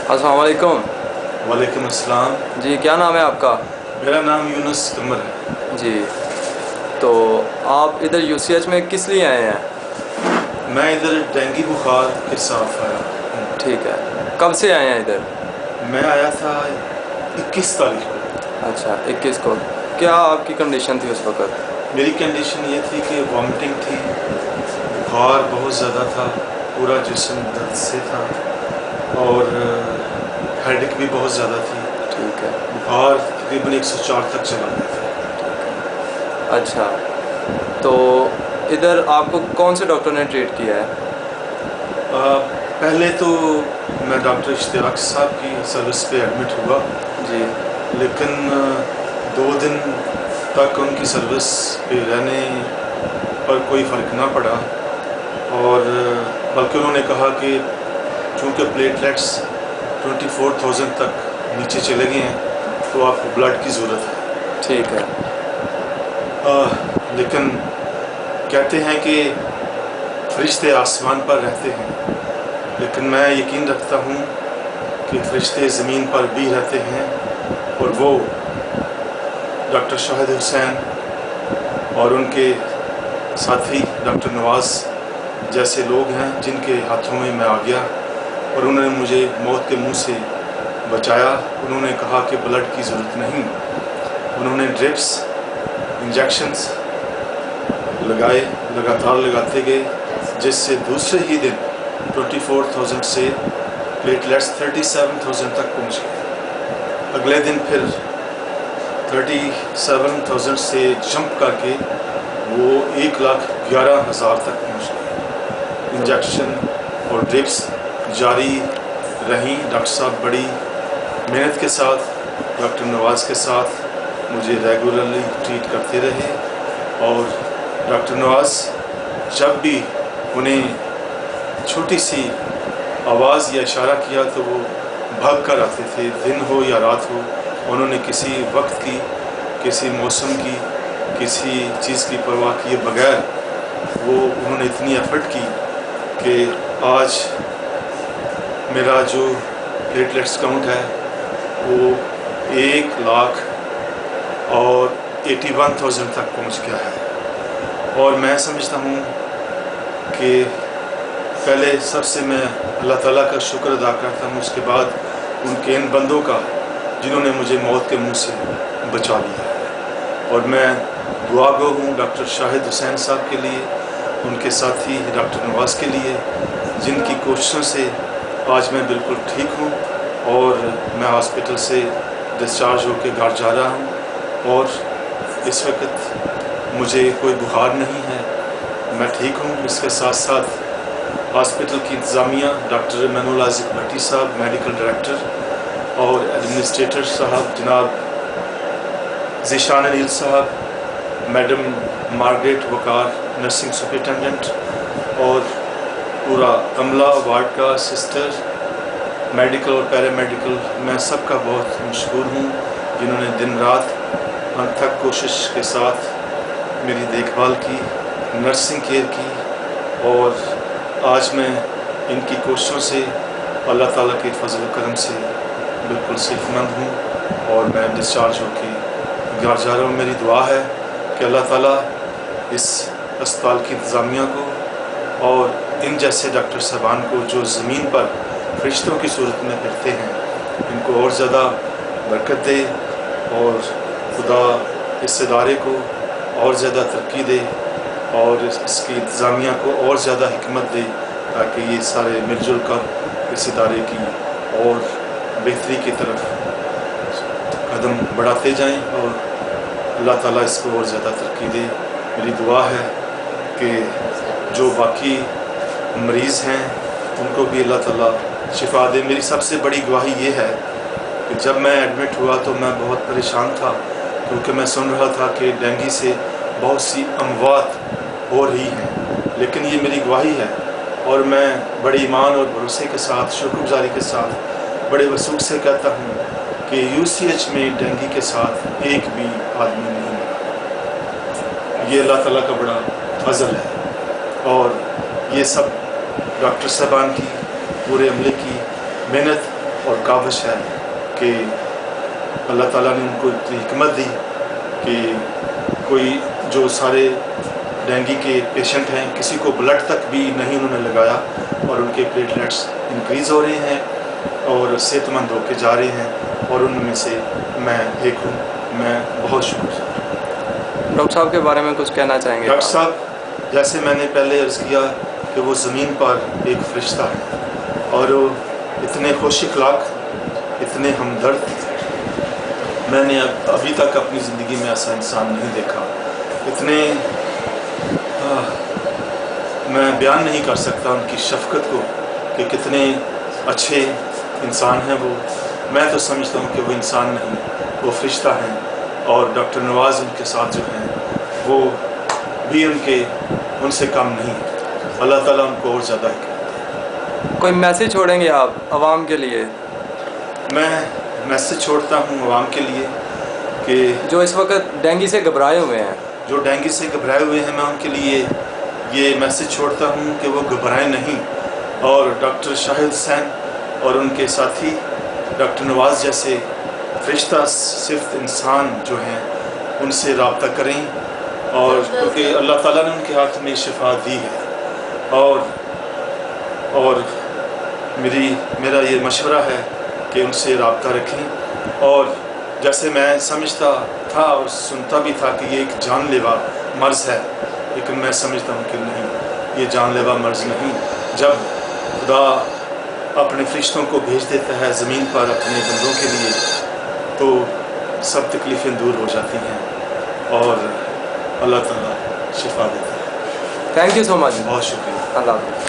अस्सलाम वालेकुम। वालेकुम अस्सलाम। जी, क्या नाम है आपका? मेरा नाम यूनुस कमर है। जी, तो आप इधर यूसीएच में किस लिए आए हैं? मैं इधर डेंगू बुखार के साथ आया हूँ। ठीक है, कब से आए हैं इधर? मैं आया था 21 तारीख को। अच्छा, 21 को। क्या आपकी कंडीशन थी उस वक़्त? मेरी कंडीशन ये थी कि वॉमिटिंग थी, बुखार बहुत ज़्यादा था, पूरा जिस्म दर्द से था और हेडेक भी बहुत ज़्यादा थी। ठीक है। बुखार तकरीबन 104 तक चला गया था। अच्छा, तो इधर आपको कौन से डॉक्टर ने ट्रीट किया है? पहले तो मैं डॉक्टर इश्तियाक साहब की सर्विस पे एडमिट हुआ, जी, लेकिन 2 दिन तक उनकी सर्विस पे रहने पर कोई फ़र्क ना पड़ा और बल्कि उन्होंने कहा कि चूँकि प्लेटलेट्स 24,000 तक नीचे चले गए हैं तो आपको ब्लड की ज़रूरत है। ठीक है। लेकिन कहते हैं कि फरिश्ते आसमान पर रहते हैं, लेकिन मैं यकीन रखता हूँ कि फरिश्ते ज़मीन पर भी रहते हैं और वो डॉक्टर शाहिद हुसैन और उनके साथी डॉक्टर नवाज़ जैसे लोग हैं जिनके हाथों में मैं आ गया और उन्होंने मुझे मौत के मुंह से बचाया। उन्होंने कहा कि ब्लड की ज़रूरत नहीं, उन्होंने ड्रिप्स इंजेक्शंस लगाए, लगातार लगाते गए, जिससे दूसरे ही दिन 24,000 से प्लेटलेट्स 37,000 तक पहुंच गए। अगले दिन फिर 37,000 से जंप करके वो 1,11,000 तक पहुंच गए। इंजेक्शन और ड्रिप्स जारी रहीं। डॉक्टर साहब बड़ी मेहनत के साथ डॉक्टर नवाज़ के साथ मुझे रेगुलरली ट्रीट करते रहे और डॉक्टर नवाज़ जब भी उन्हें छोटी सी आवाज़ या इशारा किया तो वो भाग कर आते थे, दिन हो या रात हो। उन्होंने किसी वक्त की, किसी मौसम की, किसी चीज़ की परवाह किए बगैर उन्होंने इतनी एफर्ट की कि आज मेरा जो प्लेटलेट्स काउंट है वो 1,81,000 तक पहुंच गया है। और मैं समझता हूँ कि पहले सबसे मैं अल्लाह ताला का शुक्र अदा करता हूँ, उसके बाद उनके इन बंदों का जिन्होंने मुझे मौत के मुंह से बचा लिया है। और मैं दुआगो हूँ डॉक्टर शाहिद हुसैन साहब के लिए, उनके साथी डॉक्टर नवाज़ के लिए, जिनकी कोशिशों से आज मैं बिल्कुल ठीक हूँ और मैं हॉस्पिटल से डिस्चार्ज होकर घर जा रहा हूँ और इस वक्त मुझे कोई बुखार नहीं है, मैं ठीक हूँ। इसके साथ साथ हॉस्पिटल की इंतज़ामिया डॉक्टर मैनुल आज़िक भट्टी साहब मेडिकल डायरेक्टर और एडमिनिस्ट्रेटर साहब जनाब ज़ीशान अनील साहब, मैडम मार्गरेट वकार नर्सिंग सुपरिटेंडेंट और पूरा अमला वार्ड का, सिस्टर, मेडिकल और पैरामेडिकल, मैं सबका बहुत मशहूर हूँ जिन्होंने दिन रात अनथक कोशिश के साथ मेरी देखभाल की, नर्सिंग केयर की और आज मैं इनकी कोशिशों से अल्लाह ताला के फजल करम से बिल्कुल सेहतमंद हूँ और मैं डिस्चार्ज होकर घर जा रहा हूँ। मेरी दुआ है कि अल्लाह ताला इस अस्पताल की इंतज़ामिया को और इन जैसे डॉक्टर साहबान को जो ज़मीन पर फरिश्तों की सूरत में फिरते हैं, इनको और ज़्यादा बरकत दे और खुदा इस इदारे को और ज़्यादा तरक्की दे और इसकी इंतज़ामिया को और ज़्यादा हिकमत दे ताकि ये सारे मिलजुल कर इस इदारे की और बेहतरी की तरफ कदम बढ़ाते जाएं और अल्लाह ताला इसको और ज़्यादा तरक्की दे। मेरी दुआ है कि जो बाकी मरीज़ हैं उनको भी अल्लाह ताला शिफा दे। मेरी सबसे बड़ी गवाही ये है कि जब मैं एडमिट हुआ तो मैं बहुत परेशान था, क्योंकि मैं सुन रहा था कि डेंगू से बहुत सी अमवात हो रही हैं, लेकिन ये मेरी गवाही है और मैं बड़े ईमान और भरोसे के साथ, शुक्रगुजारी के साथ, बड़े वसूख से कहता हूँ कि यूसीएच में डेंगू के साथ एक भी आदमी नहीं मरा। ये अल्लाह ताला का बड़ा फजल है और ये सब डॉक्टर साहबान की, पूरे अमले की मेहनत اور کاوش ہے کہ اللہ تعالیٰ نے ان کو اتنی حکمت دی کہ کوئی جو سارے ڈینگی کے پیشنٹ ہیں کسی کو بلڈ تک بھی نہیں انہوں نے لگایا اور ان کے پلیٹلیٹس انکریز ہو رہے ہیں اور صحت مند ہو کے جا رہے ہیں، اور ان میں سے میں ایک ہوں۔ میں بہت شکر ڈاکٹر صاحب کے بارے میں کچھ کہنا چاہیں گے؟ ڈاکٹر صاحب، جیسے میں نے پہلے عرض کیا کہ وہ زمین پر ایک فرشتہ ہے، اور وہ اتنے خوش اخلاق، اتنے ہمدرد، میں نے ابھی تک اپنی زندگی میں ایسا انسان نہیں دیکھا۔ اتنے میں بیان نہیں کر سکتا ان کی شفقت کو کہ کتنے اچھے انسان ہیں وہ۔ میں تو سمجھتا ہوں کہ وہ انسان نہیں، وہ فرشتہ ہیں، اور ڈاکٹر نواز ان کے ساتھ جو ہیں وہ بھی ان سے کم نہیں۔ اللہ تعالیٰ ان کو اور زیادہ ہے۔ کوئی میسیج چھوڑیں گے آپ عوام کے لیے؟ میں میسیج چھوڑتا ہوں عوام کے لیے کہ جو اس وقت ڈینگی سے گھبرائے ہوئے ہیں، جو ڈینگی سے گھبرائے ہوئے ہیں، میں ان کے لیے یہ میسیج چھوڑتا ہوں کہ وہ گھبرائیں نہیں، اور ڈاکٹر شاہد حسین اور ان کے ساتھی ڈاکٹر نواز جیسے فرشتہ صرف انسان جو ہیں ان سے رابطہ کریں، اور کیونکہ اللہ تعالیٰ نے ان کے ہاتھ میں شفا دی ہے، اور میرا یہ مشورہ ہے کہ ان سے رابطہ رکھیں۔ اور جیسے میں سمجھتا تھا اور سنتا بھی تھا کہ یہ ایک جان لیوا مرض ہے، لیکن میں سمجھتا ہوں کہ نہیں، یہ جان لیوا مرض نہیں۔ جب خدا اپنے فرشتوں کو بھیج دیتا ہے زمین پر اپنے بندوں کے لیے تو سب تکلیفیں دور ہو جاتی ہیں اور اللہ تعالیٰ شفا دیتا ہے۔ تھینک یو سو مچ، بہت شکریہ۔ اللہ حافظ۔